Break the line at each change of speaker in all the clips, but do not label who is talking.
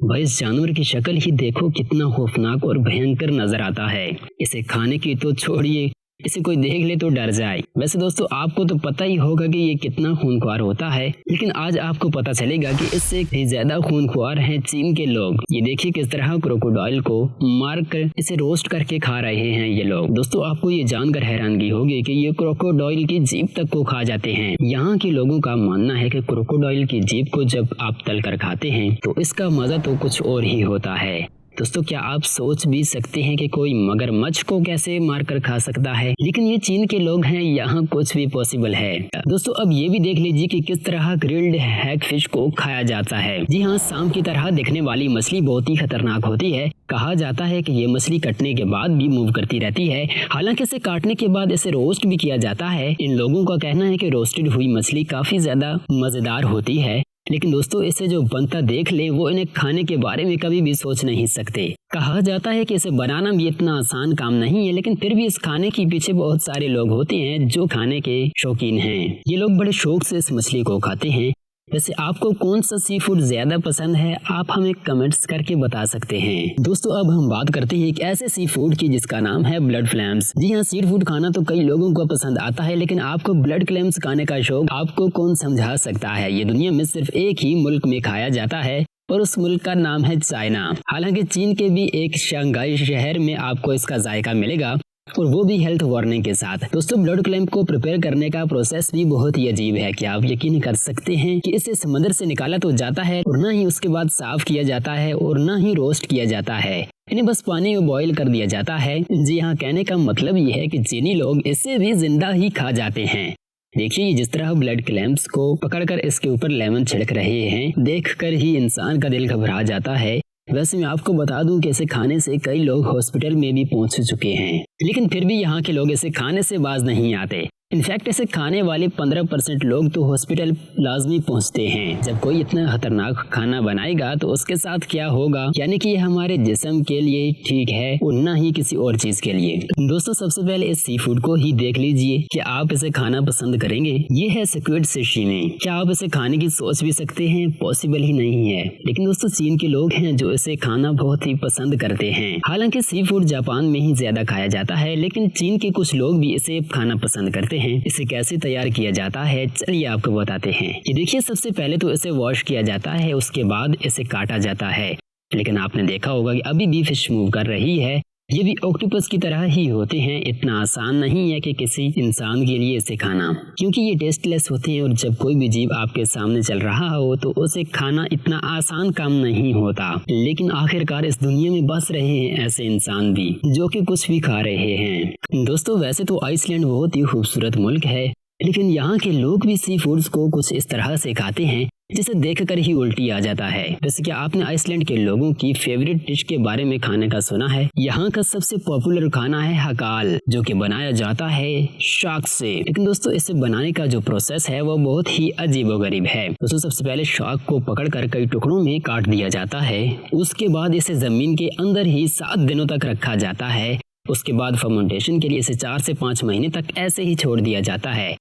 भाई इस जानवर की शक्ल ही देखो कितना खौफनाक और भयंकर नजर आता है। इसे खाने की तो छोड़िए, इसे कोई देख ले तो डर जाए। वैसे दोस्तों आपको तो पता ही होगा कि ये कितना खूंखार होता है, लेकिन आज आपको पता चलेगा कि इससे भी ज्यादा खूंखार हैं चीन के लोग। ये देखिए किस तरह क्रोकोडाइल को मार कर इसे रोस्ट करके खा रहे हैं ये लोग। दोस्तों आपको ये जानकर हैरानगी होगी कि ये क्रोकोडाइल की जीभ तक को खा जाते हैं। यहाँ के लोगों का मानना है कि क्रोकोडाइल की जीभ को जब आप तल कर खाते हैं तो इसका मजा तो कुछ और ही होता है। दोस्तों क्या आप सोच भी सकते हैं कि कोई मगरमच्छ को कैसे मारकर खा सकता है, लेकिन ये चीन के लोग हैं, यहाँ कुछ भी पॉसिबल है। दोस्तों अब ये भी देख लीजिए कि किस तरह ग्रिल्ड हैग फिश को खाया जाता है। जी हाँ, सांप की तरह दिखने वाली मछली बहुत ही खतरनाक होती है। कहा जाता है कि ये मछली कटने के बाद भी मूव करती रहती है। हालांकि इसे काटने के बाद इसे रोस्ट भी किया जाता है। इन लोगों का कहना है कि रोस्टेड हुई मछली काफी ज्यादा मजेदार होती है, लेकिन दोस्तों इसे जो बनता देख ले वो इन्हें खाने के बारे में कभी भी सोच नहीं सकते। कहा जाता है कि इसे बनाना भी इतना आसान काम नहीं है, लेकिन फिर भी इस खाने के पीछे बहुत सारे लोग होते हैं जो खाने के शौकीन हैं। ये लोग बड़े शौक से इस मछली को खाते हैं। वैसे आपको कौन सा सी फूड ज्यादा पसंद है, आप हमें कमेंट्स करके बता सकते हैं। दोस्तों अब हम बात करते हैं एक ऐसे सी फूड की जिसका नाम है ब्लड फ्लैम्स। जी हाँ, सी फूड खाना तो कई लोगों को पसंद आता है, लेकिन आपको ब्लड क्लैम्स खाने का शौक आपको कौन समझा सकता है। ये दुनिया में सिर्फ एक ही मुल्क में खाया जाता है और उस मुल्क का नाम है चाइना। हालांकि चीन के भी एक शंघाई शहर में आपको इसका जायका मिलेगा, और वो भी हेल्थ वार्निंग के साथ। दोस्तों ब्लड क्लैम्प को प्रिपेयर करने का प्रोसेस भी बहुत ही अजीब है। क्या आप यकीन कर सकते हैं कि इसे समंदर से निकाला तो जाता है और ना ही उसके बाद साफ किया जाता है और ना ही रोस्ट किया जाता है, इन्हें बस पानी में बॉईल कर दिया जाता है। जी हाँ, कहने का मतलब ये है कि चीनी लोग इसे भी जिंदा ही खा जाते हैं। देखिए जिस तरह ब्लड क्लैम्प्स को पकड़कर इसके ऊपर लेमन छिड़क रहे हैं, देखकर ही इंसान का दिल घबरा जाता है। वैसे मैं आपको बता दूं कि इसे खाने से कई लोग हॉस्पिटल में भी पहुंच चुके हैं, लेकिन फिर भी यहाँ के लोग इसे खाने से बाज नहीं आते। इनफैक्ट इसे खाने वाले 15% लोग तो हॉस्पिटल लाजमी पहुंचते हैं। जब कोई इतना खतरनाक खाना बनाएगा तो उसके साथ क्या होगा, यानी कि ये हमारे जिस्म के लिए ठीक है और ना ही किसी और चीज के लिए। दोस्तों सबसे पहले इस सी फूड को ही देख लीजिए कि आप इसे खाना पसंद करेंगे। ये है स्क्विड सशिमी। क्या आप इसे खाने की सोच भी सकते हैं? पॉसिबल ही नहीं है, लेकिन दोस्तों चीन के लोग हैं जो इसे खाना बहुत ही पसंद करते हैं। हालांकि सी फूड जापान में ही ज्यादा खाया जाता है, लेकिन चीन के कुछ लोग भी इसे खाना पसंद करते हैं। इसे कैसे तैयार किया जाता है चलिए आपको बताते हैं। ये देखिए सबसे पहले तो इसे वॉश किया जाता है, उसके बाद इसे काटा जाता है। लेकिन आपने देखा होगा कि अभी भी फिश मूव कर रही है। ये भी ऑक्टोपस की तरह ही होते हैं। इतना आसान नहीं है कि किसी इंसान के लिए इसे खाना, क्योंकि ये टेस्टलेस होते हैं और जब कोई भी जीव आपके सामने चल रहा हो तो उसे खाना इतना आसान काम नहीं होता। लेकिन आखिरकार इस दुनिया में बस रहे हैं ऐसे इंसान भी जो कि कुछ भी खा रहे हैं। दोस्तों वैसे तो आइसलैंड बहुत ही खूबसूरत मुल्क है, लेकिन यहाँ के लोग भी सी फूड्स को कुछ इस तरह से खाते हैं जिसे देखकर ही उल्टी आ जाता है। जैसे कि आपने आइसलैंड के लोगों की फेवरेट डिश के बारे में खाने का सुना है। यहाँ का सबसे पॉपुलर खाना है हकाल, जो कि बनाया जाता है शार्क से। लेकिन दोस्तों इसे बनाने का जो प्रोसेस है वो बहुत ही अजीबोगरीब है। दोस्तों सबसे पहले शार्क को पकड़कर कई टुकड़ों में काट दिया जाता है। उसके बाद इसे जमीन के अंदर ही 7 दिनों तक रखा जाता है। उसके बाद फर्मेंटेशन के लिए इसे 4 से 5 महीने तक ऐसे ही छोड़ दिया जाता है।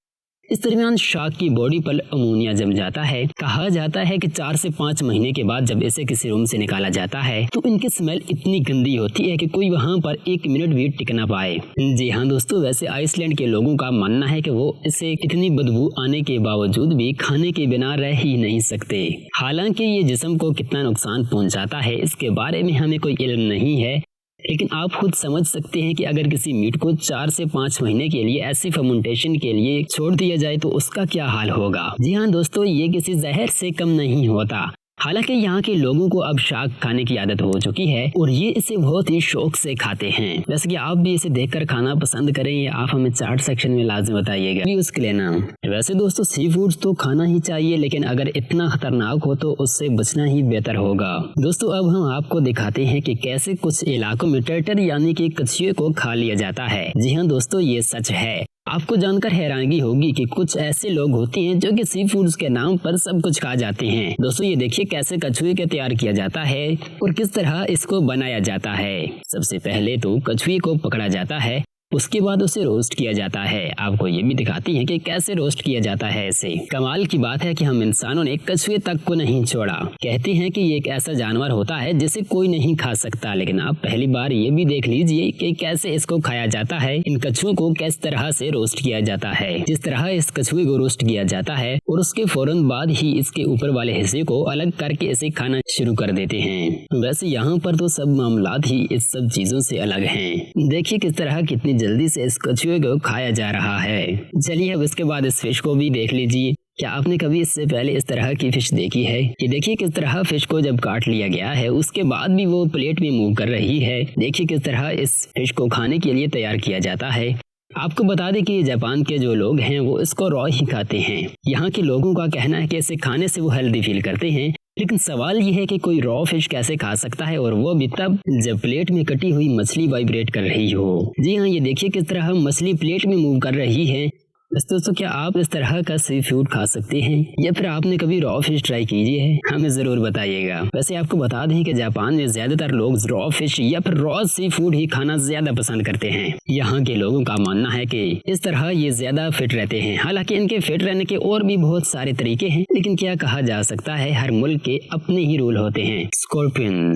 इस दरमियान शार्क की बॉडी पर अमोनिया जम जाता है। कहा जाता है कि 4 से 5 महीने के बाद जब इसे किसी रूम से निकाला जाता है तो इनकी स्मेल इतनी गंदी होती है कि कोई वहां पर 1 मिनट भी टिक ना पाए। जी हाँ दोस्तों, वैसे आइसलैंड के लोगों का मानना है कि वो इसे इतनी बदबू आने के बावजूद भी खाने के बिना रह ही नहीं सकते। हालांकि ये जिस्म को कितना नुकसान पहुंचाता है इसके बारे में हमें कोई इल्म नहीं है, लेकिन आप खुद समझ सकते हैं कि अगर किसी मीट को 4 से 5 महीने के लिए ऐसे फर्मेंटेशन के लिए छोड़ दिया जाए तो उसका क्या हाल होगा। जी हाँ दोस्तों, ये किसी जहर से कम नहीं होता। हालांकि यहाँ के लोगों को अब शार्क खाने की आदत हो चुकी है और ये इसे बहुत ही शौक से खाते हैं। वैसे कि आप भी इसे देखकर खाना पसंद करें, या आप हमें चार्ट सेक्शन में लाजमी बताइएगा भी उसके लिए नाम। वैसे दोस्तों सी फूड्स तो खाना ही चाहिए, लेकिन अगर इतना खतरनाक हो तो उससे बचना ही बेहतर होगा। दोस्तों अब हम आपको दिखाते हैं कि कैसे कुछ इलाकों में टर्टल यानी कि कछुए को खा लिया जाता है। जी हाँ दोस्तों, ये सच है। आपको जानकर हैरानगी होगी कि कुछ ऐसे लोग होते हैं जो कि सी फूड्स के नाम पर सब कुछ खा जाते हैं। दोस्तों ये देखिए कैसे कछुए के तैयार किया जाता है और किस तरह इसको बनाया जाता है। सबसे पहले तो कछुए को पकड़ा जाता है उसके बाद उसे रोस्ट किया जाता है। आपको ये भी दिखाती हैं कि कैसे रोस्ट किया जाता है इसे। कमाल की बात है कि हम इंसानों ने कछुए तक को नहीं छोड़ा। कहते हैं कि ये एक ऐसा जानवर होता है जिसे कोई नहीं खा सकता, लेकिन आप पहली बार ये भी देख लीजिए कि कैसे इसको खाया जाता है। इन कछुओं को किस तरह से रोस्ट किया जाता है। जिस तरह इस कछुए को रोस्ट किया जाता है और उसके फौरन बाद ही इसके ऊपर वाले हिस्से को अलग करके इसे खाना शुरू कर देते हैं। वैसे यहाँ पर तो सब मामलात ही इस सब चीजों से अलग हैं। देखिए किस तरह कितनी जल्दी से इस कछुए को खाया जा रहा है। चलिए अब इसके बाद इस फिश को भी देख लीजिए। क्या आपने कभी इससे पहले इस तरह की फिश देखी है? ये देखिए किस तरह फिश को जब काट लिया गया है उसके बाद भी वो प्लेट में मूव कर रही है। देखिए किस तरह इस फिश को खाने के लिए तैयार किया जाता है। आपको बता दें कि जापान के जो लोग हैं वो इसको रॉ ही खाते हैं। यहाँ के लोगों का कहना है कि इसे खाने से वो हेल्दी फील करते हैं। लेकिन सवाल ये है कि कोई रॉ फिश कैसे खा सकता है, और वो भी तब जब प्लेट में कटी हुई मछली वाइब्रेट कर रही हो। जी हाँ, ये देखिए किस तरह मछली प्लेट में मूव कर रही है। दोस्तों क्या आप इस तरह का सी फूड खा सकते हैं, या फिर आपने कभी रॉ फिश ट्राई कीजिए है? हमें जरूर बताइएगा। वैसे आपको बता दें कि जापान में ज्यादातर लोग रॉ फिश या फिर रॉ सी फूड ही खाना ज्यादा पसंद करते हैं। यहाँ के लोगों का मानना है कि इस तरह ये ज्यादा फिट रहते हैं। हालांकि इनके फिट रहने के और भी बहुत सारे तरीके हैं, लेकिन क्या कहा जा सकता है, हर मुल्क के अपने ही रूल होते हैं। स्कॉर्पियन,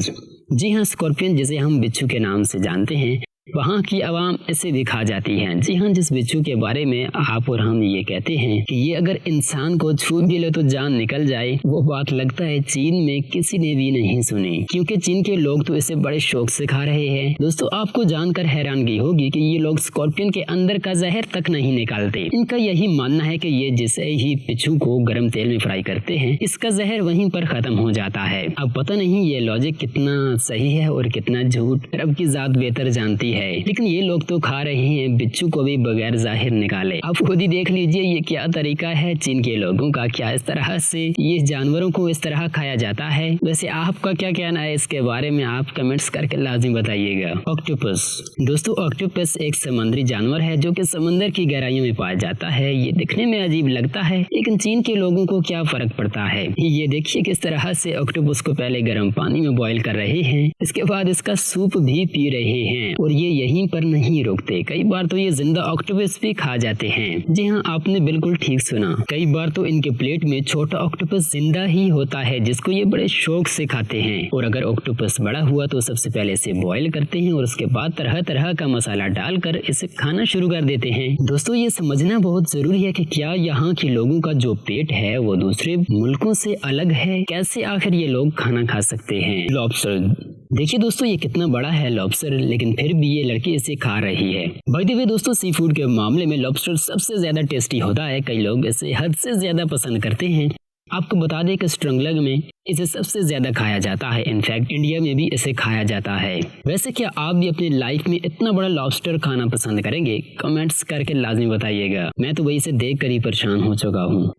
जी हाँ, स्कॉर्पियन जिसे हम बिच्छू के नाम से जानते हैं, वहाँ की आवाम इसे भी खा जाती है। जी हाँ, जिस बिच्छू के बारे में आप और हम ये कहते हैं कि ये अगर इंसान को छू भी ले तो जान निकल जाए, वो बात लगता है चीन में किसी ने भी नहीं सुनी, क्योंकि चीन के लोग तो इसे बड़े शौक से खा रहे हैं। दोस्तों आपको जानकर हैरानगी होगी कि ये लोग स्कॉर्पियन के अंदर का जहर तक नहीं निकालते। इनका यही मानना है कि ये जिसे ही बिच्छू को गर्म तेल में फ्राई करते हैं, इसका जहर वहीं पर खत्म हो जाता है। अब पता नहीं ये लॉजिक कितना सही है और कितना झूठ, रब की जात बेहतर जानती है, लेकिन ये लोग तो खा रहे हैं बिच्छू को भी बगैर जाहिर निकाले। आप खुद ही देख लीजिए ये क्या तरीका है चीन के लोगों का, क्या इस तरह से ये जानवरों को इस तरह खाया जाता है। वैसे आपका क्या कहना है इसके बारे में, आप कमेंट्स करके लाजिम बताइएगा। ऑक्टोपस, दोस्तों ऑक्टोपस एक समुद्री जानवर है जो कि समंदर की गहराइयों में पाया जाता है। ये दिखने में अजीब लगता है, लेकिन चीन के लोगों को क्या फर्क पड़ता है। ये देखिए किस तरह से ऑक्टोपस को पहले गर्म पानी में बॉईल कर रहे हैं, इसके बाद इसका सूप भी पी रहे हैं, और ये यहीं पर नहीं रुकते। कई बार तो ये जिंदा ऑक्टोपस भी खा जाते हैं। जी हाँ, आपने बिल्कुल ठीक सुना। कई बार तो इनके प्लेट में छोटा ऑक्टोपस जिंदा ही होता है, जिसको ये बड़े शौक से खाते हैं। और अगर ऑक्टोपस बड़ा हुआ तो सबसे पहले इसे बॉईल करते हैं और उसके बाद तरह तरह का मसाला डालकर इसे खाना शुरू कर देते हैं। दोस्तों ये समझना बहुत जरूरी है कि क्या यहाँ के लोगों का जो पेट है वो दूसरे मुल्कों से अलग है। कैसे आखिर ये लोग खाना खा सकते हैं। लॉबस्टर, देखिए दोस्तों ये कितना बड़ा है लॉबस्टर, लेकिन फिर भी ये लड़की इसे खा रही है। बाय द वे दोस्तों, सी फूड के मामले में लॉबस्टर सबसे ज्यादा टेस्टी होता है। कई लोग इसे हद से ज्यादा पसंद करते हैं। आपको बता दें कि स्ट्रंगलग में इसे सबसे ज्यादा खाया जाता है। इनफैक्ट इंडिया में भी इसे खाया जाता है। वैसे क्या आप भी अपनी लाइफ में इतना बड़ा लॉबस्टर खाना पसंद करेंगे? कमेंट्स करके लाजमी बताइएगा। मैं तो वही से देख कर ही परेशान हो चुका हूँ।